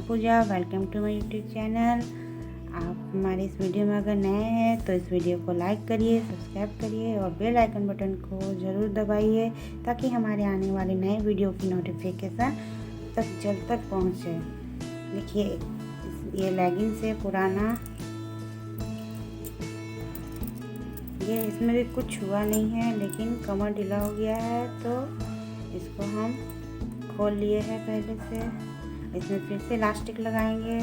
Puja. Welcome to my YouTube channel. आप हमारे इस वीडियो में अगर नए हैं तो इस वीडियो को लाइक करिए, सब्सक्राइब करिए और बेल आइकन बटन को ज़रूर दबाइए ताकि हमारे आने वाले नए वीडियो की नोटिफिकेशन तक जल्द तक पहुँचे। देखिए ये लेगिंग्स है पुराना, ये इसमें भी कुछ हुआ नहीं है लेकिन कमर ढीला हो गया है तो इसको हम खोल लिए हैं पहले से। इसमें फिर से इलास्टिक लगाएंगे,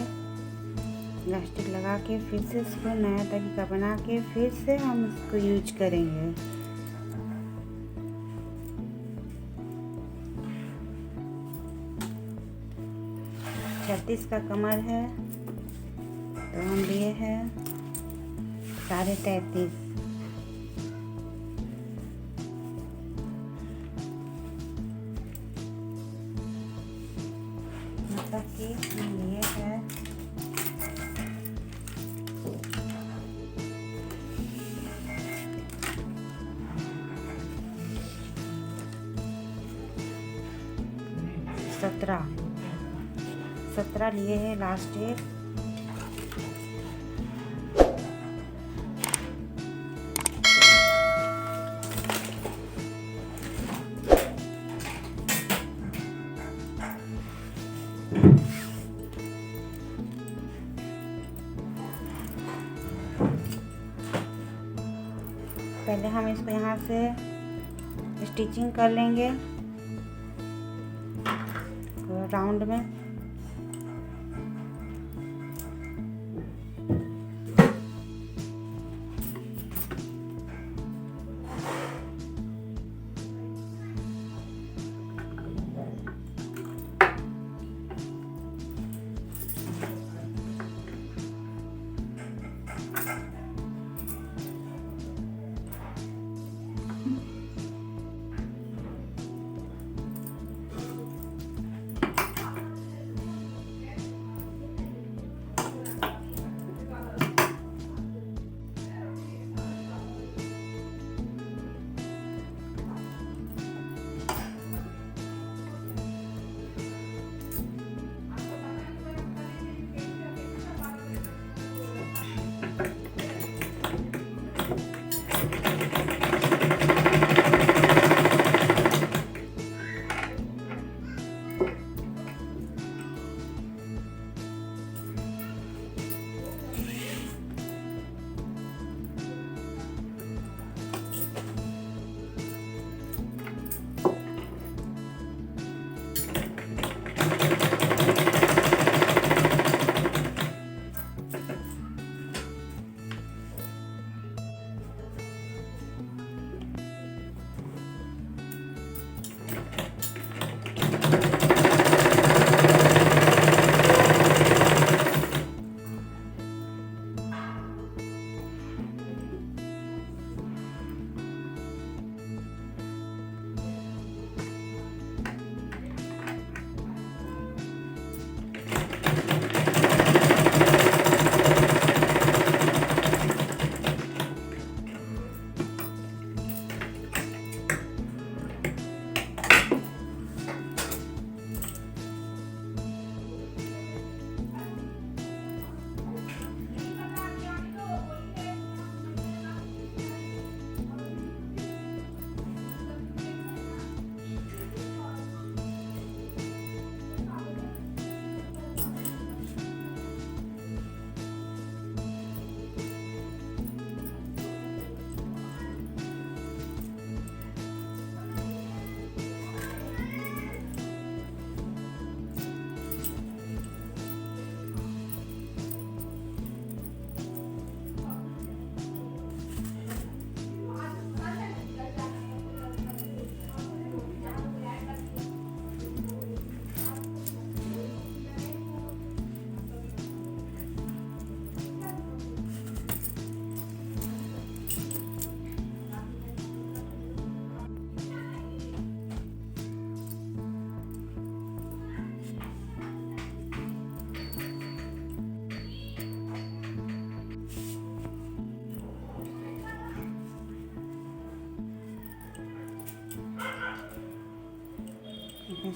इलास्टिक लगा के फिर से इसको नया तरीका बना के फिर से हम इसको यूज करेंगे। छत्तीस का कमर है तो हम लिए हैं 33.5। मतलब कि ये है 17 लिए हैं लास्ट एक। पहले हम इसको यहाँ से स्टिचिंग कर लेंगे राउंड में।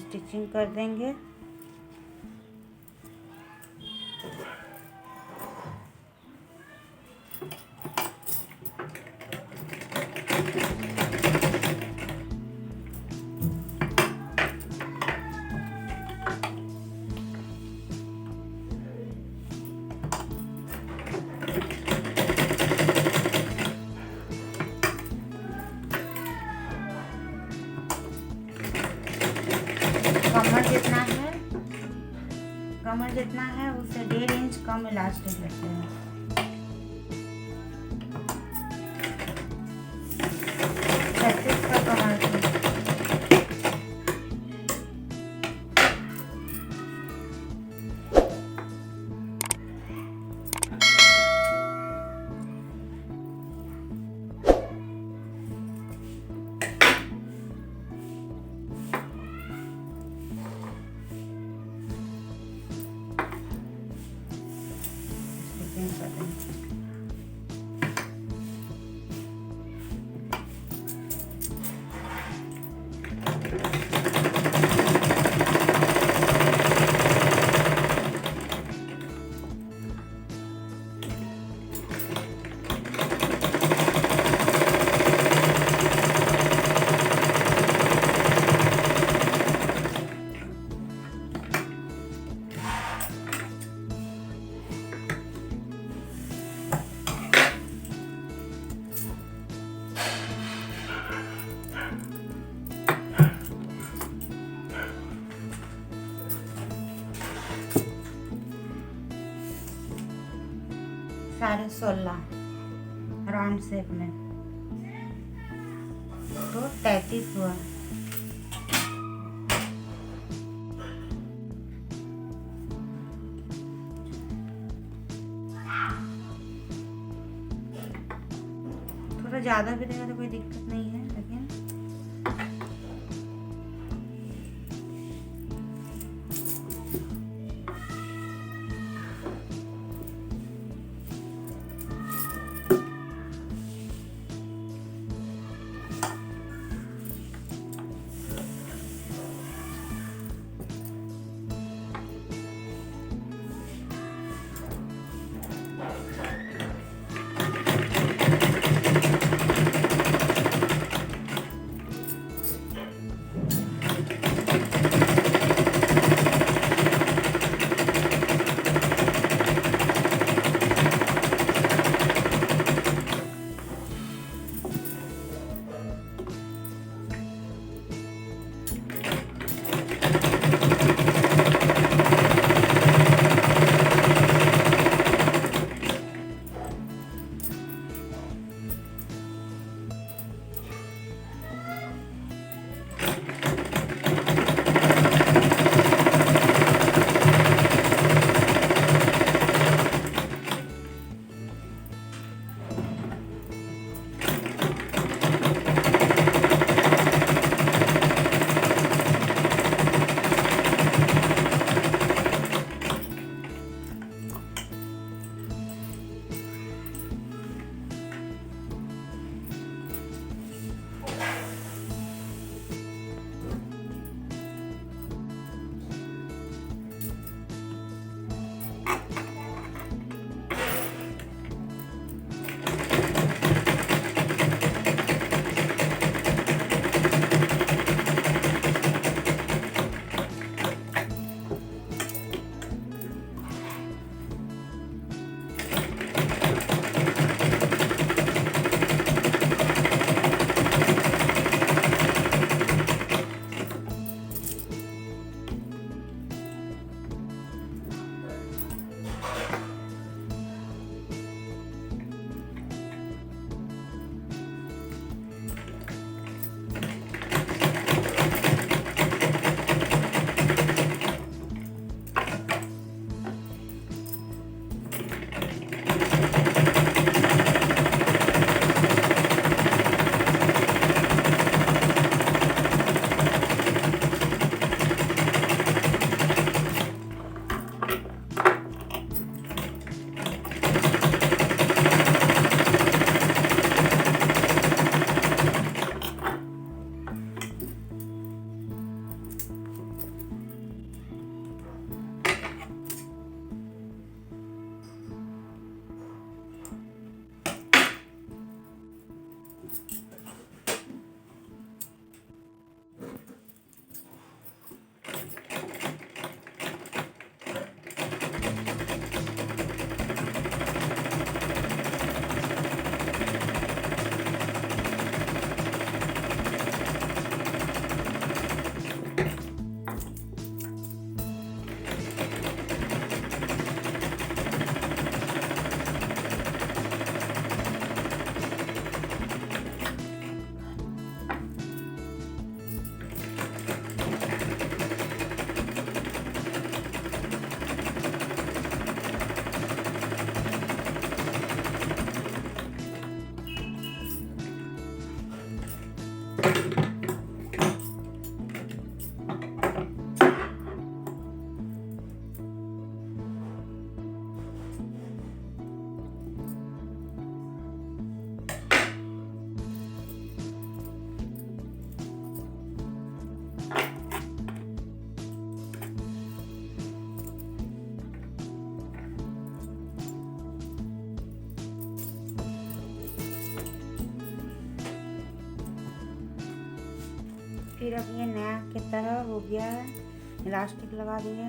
स्टिचिंग कर देंगे। जितना है, कमर जितना है उससे 1.5 इंच कम इलास्टिक लेते हैं। 36 का कमर है। साढ़े 16 राउंड शेप में, तो 33 हुआ। थोड़ा ज़्यादा भी देगा तो कोई दिक्कत नहीं है, लेकिन फिर अब ये नया की तरह हो गया है, इलास्टिक लगा दिए।